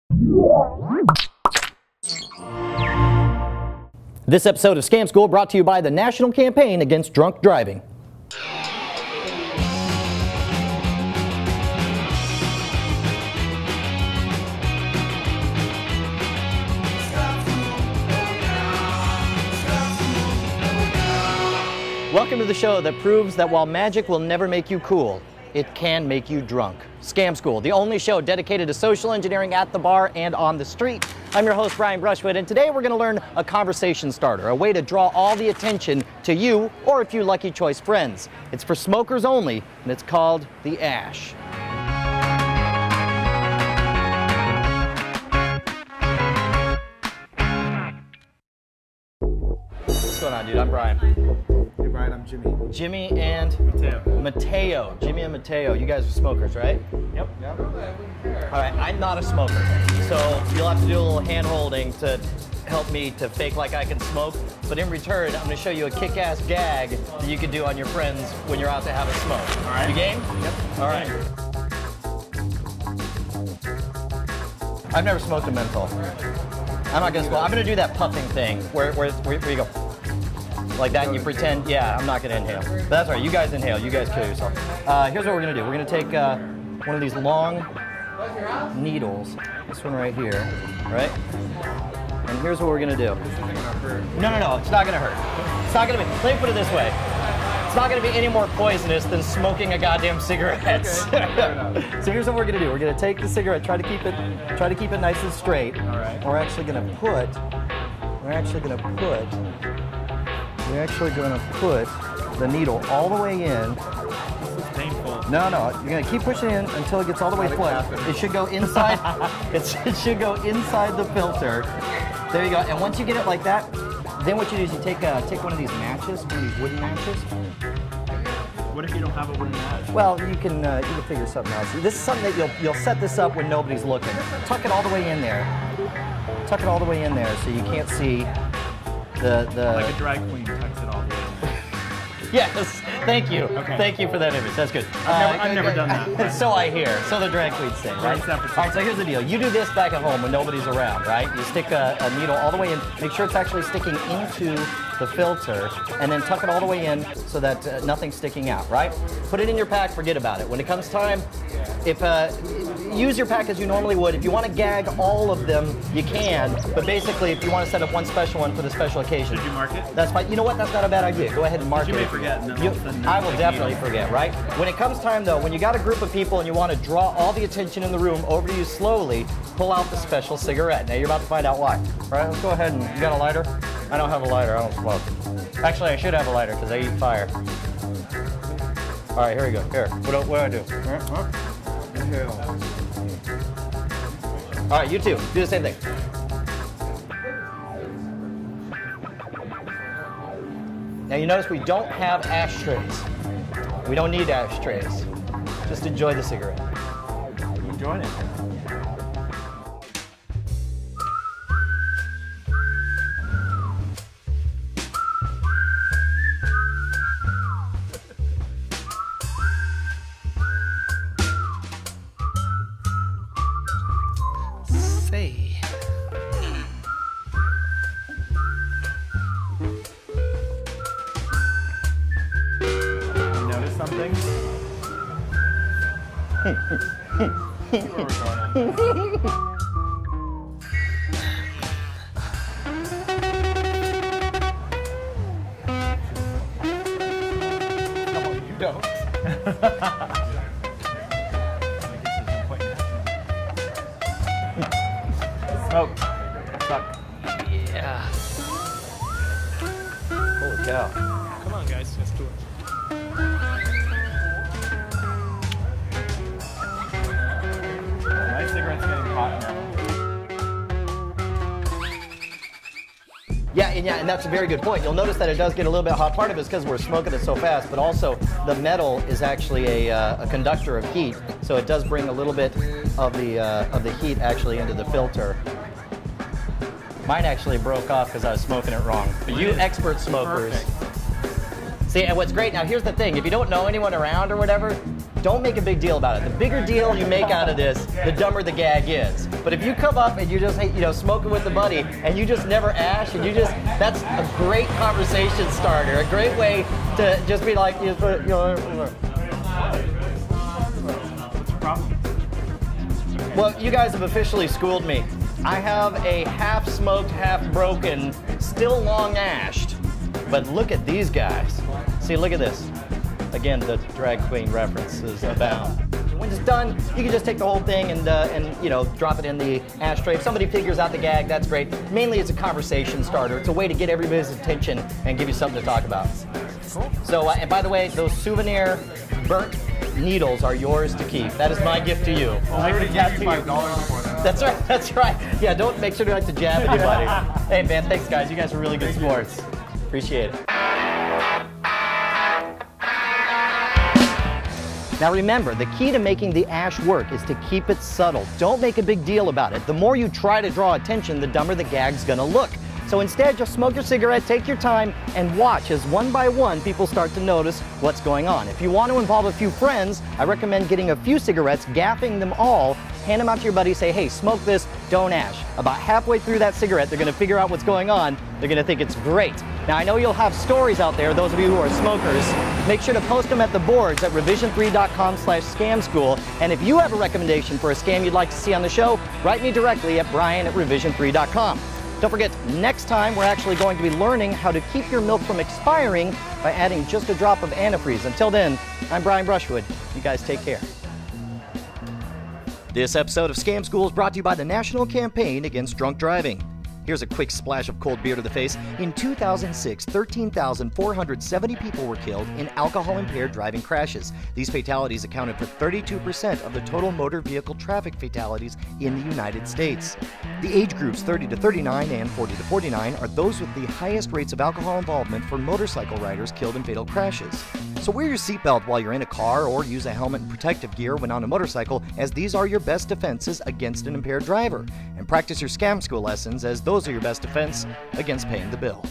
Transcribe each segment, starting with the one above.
This episode of Scam School brought to you by the National Campaign Against Drunk Driving. Welcome to the show that proves that while magic will never make you cool, it can make you drunk. Scam School, the only show dedicated to social engineering at the bar and on the street. I'm your host, Brian Brushwood, and today we're going to learn a conversation starter, a way to draw all the attention to you or a few lucky choice friends. It's for smokers only, and it's called the Ash. What's going on, dude? I'm Brian. Hey Brian, I'm Jimmy. Jimmy and Mateo. Jimmy and Mateo. You guys are smokers, right? Yep. All right, I'm not a smoker, so you'll have to do a little hand-holding to help me to fake like I can smoke. But in return, I'm going to show you a kick-ass gag that you can do on your friends when you're out to have a smoke. All right. You game? Yep. All right. I've never smoked a menthol. I'm not going to smoke. I'm going to do that puffing thing where you go. Like that, and you pretend, yeah, I'm not going to inhale. But that's all right, you guys inhale, you guys kill yourself. Here's what we're going to do. We're going to take one of these long needles, this one right here, right? And here's what we're going to do. No, it's not going to hurt. It's not going to be, let me put it this way. It's not going to be any more poisonous than smoking a goddamn cigarette. Okay, so here's what we're going to do. We're going to take the cigarette, try to keep it nice and straight. All right. We're actually going to put the needle all the way in. This is painful. No, you're gonna keep pushing in until it gets all the way flat. It should go inside. it should go inside the filter. There you go. And once you get it like that, then what you do is you take one of these matches, one of these wooden matches. What if you don't have a wooden match? Well, you can figure something else. This is something that you'll set this up when nobody's looking. Tuck it all the way in there. Tuck it all the way in there so you can't see. Like a drag queen tucks it all the way. Yes, thank you. Okay. Thank you for that image. That's good. I've never done that. So I hear. So the drag queens say, right? All right, so here's the deal. You do this back at home when nobody's around, right? You stick a needle all the way in. Make sure it's actually sticking into the filter, and then tuck it all the way in so that nothing's sticking out, right? Put it in your pack, forget about it. When it comes time, use your pack as you normally would. If you want to gag all of them, you can. But basically, if you want to set up one special one for the special occasion. Should you mark it? That's fine. You know what? That's not a bad idea. Go ahead and mark it. You may forget. And then I will definitely forget, right? When it comes time, though, when you got a group of people and you want to draw all the attention in the room over to you slowly, pull out the special cigarette. Now, you're about to find out why. All right, let's go ahead and... You got a lighter? I don't have a lighter. I don't smoke. Actually, I should have a lighter because I eat fire. All right, here we go. Here. What do I do? Inhale. All right, you too. Do the same thing. Now you notice we don't have ashtrays. We don't need ashtrays. Just enjoy the cigarette. You enjoying it? Something? No, you don't. Smoke. Suck. Yeah. Holy cow. Come on, guys. Let's do it. My cigarette's getting hot now. Yeah, and that's a very good point. You'll notice that it does get a little bit hot. Part of it is because we're smoking it so fast, but also the metal is actually a conductor of heat, so it does bring a little bit of the heat actually into the filter. Mine actually broke off because I was smoking it wrong. But you expert smokers. Perfect. See, and what's great, now here's the thing, if you don't know anyone around or whatever, don't make a big deal about it. The bigger deal you make out of this, the dumber the gag is. But if you come up and you just, smoking with a buddy, and you just never ash, and that's a great conversation starter, a great way to just be like, What's the problem? Well, you guys have officially schooled me. I have a half-smoked, half-broken, still long-ashed. But look at these guys. See, look at this. Again, the drag queen references abound. When it's done, you can just take the whole thing and drop it in the ashtray. If somebody figures out the gag, that's great. Mainly, it's a conversation starter. It's a way to get everybody's attention and give you something to talk about. Cool. So, and by the way, those souvenir burnt needles are yours to keep. That is my gift to you. Well, I already gave you $5 for that. That's right. That's right. Yeah, don't make sure not to jab anybody. Hey, man, thanks, guys. You guys are really good sports. Appreciate it. Now remember, the key to making the ash work is to keep it subtle. Don't make a big deal about it. The more you try to draw attention, the dumber the gag's gonna look. So instead, just smoke your cigarette, take your time, and watch as one by one people start to notice what's going on. If you want to involve a few friends, I recommend getting a few cigarettes, gaffing them all, hand them out to your buddy, say, hey, smoke this, don't ash. About halfway through that cigarette, they're gonna figure out what's going on. They're gonna think it's great. Now, I know you'll have stories out there, those of you who are smokers. Make sure to post them at the boards at revision3.com/scamschool. And if you have a recommendation for a scam you'd like to see on the show, write me directly at brian@revision3.com. Don't forget, next time we're actually going to be learning how to keep your milk from expiring by adding just a drop of antifreeze. Until then, I'm Brian Brushwood. You guys take care. This episode of Scam School is brought to you by the National Campaign Against Drunk Driving. Here's a quick splash of cold beer to the face. In 2006, 13,470 people were killed in alcohol-impaired driving crashes. These fatalities accounted for 32% of the total motor vehicle traffic fatalities in the United States. The age groups 30 to 39 and 40 to 49 are those with the highest rates of alcohol involvement for motorcycle riders killed in fatal crashes. So wear your seatbelt while you're in a car or use a helmet and protective gear when on a motorcycle, as these are your best defenses against an impaired driver. And practice your Scam School lessons, as those are your best defense against paying the bill.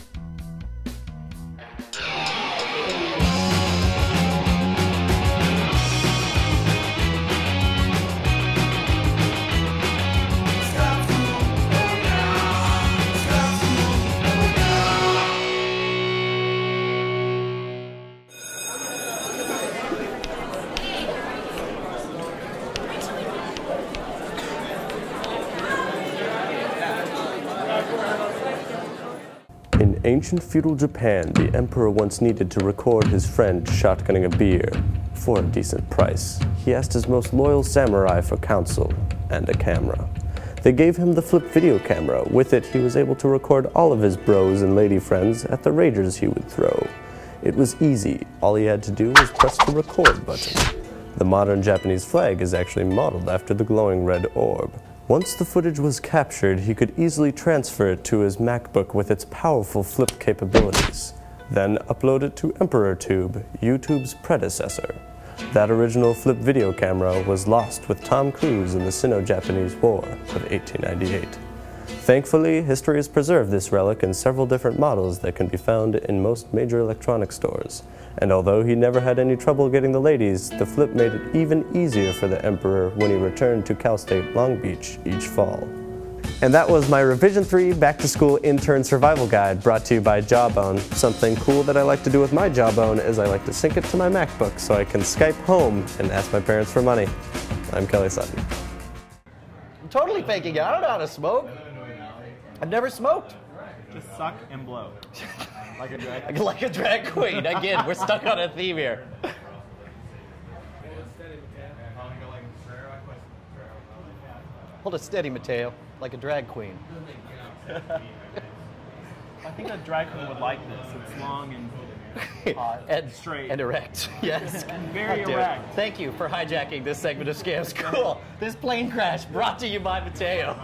In ancient feudal Japan, the emperor once needed to record his friend shotgunning a beer for a decent price. He asked his most loyal samurai for counsel and a camera. They gave him the flip video camera. With it, he was able to record all of his bros and lady friends at the ragers he would throw. It was easy. All he had to do was press the record button. The modern Japanese flag is actually modeled after the glowing red orb. Once the footage was captured, he could easily transfer it to his MacBook with its powerful flip capabilities. Then upload it to EmperorTube, YouTube's predecessor. That original flip video camera was lost with Tom Cruise in the Sino-Japanese War of 1898. Thankfully, history has preserved this relic in several different models that can be found in most major electronic stores. And although he never had any trouble getting the ladies, the flip made it even easier for the Emperor when he returned to Cal State Long Beach each fall. And that was my Revision 3 Back to School Intern Survival Guide, brought to you by Jawbone. Something cool that I like to do with my Jawbone is I like to sync it to my MacBook so I can Skype home and ask my parents for money. I'm Kelly Sutton. I'm totally faking it. I don't know how to smoke. I've never smoked. Just suck and blow. Like a drag. Like a drag queen. Again, we're stuck on a theme here. Hold it steady, Mateo. Like a drag queen. I think a drag queen would like this. It's long and straight. And erect. Yes. Very erect. Thank you for hijacking this segment of Scam School. This plane crash brought to you by Mateo.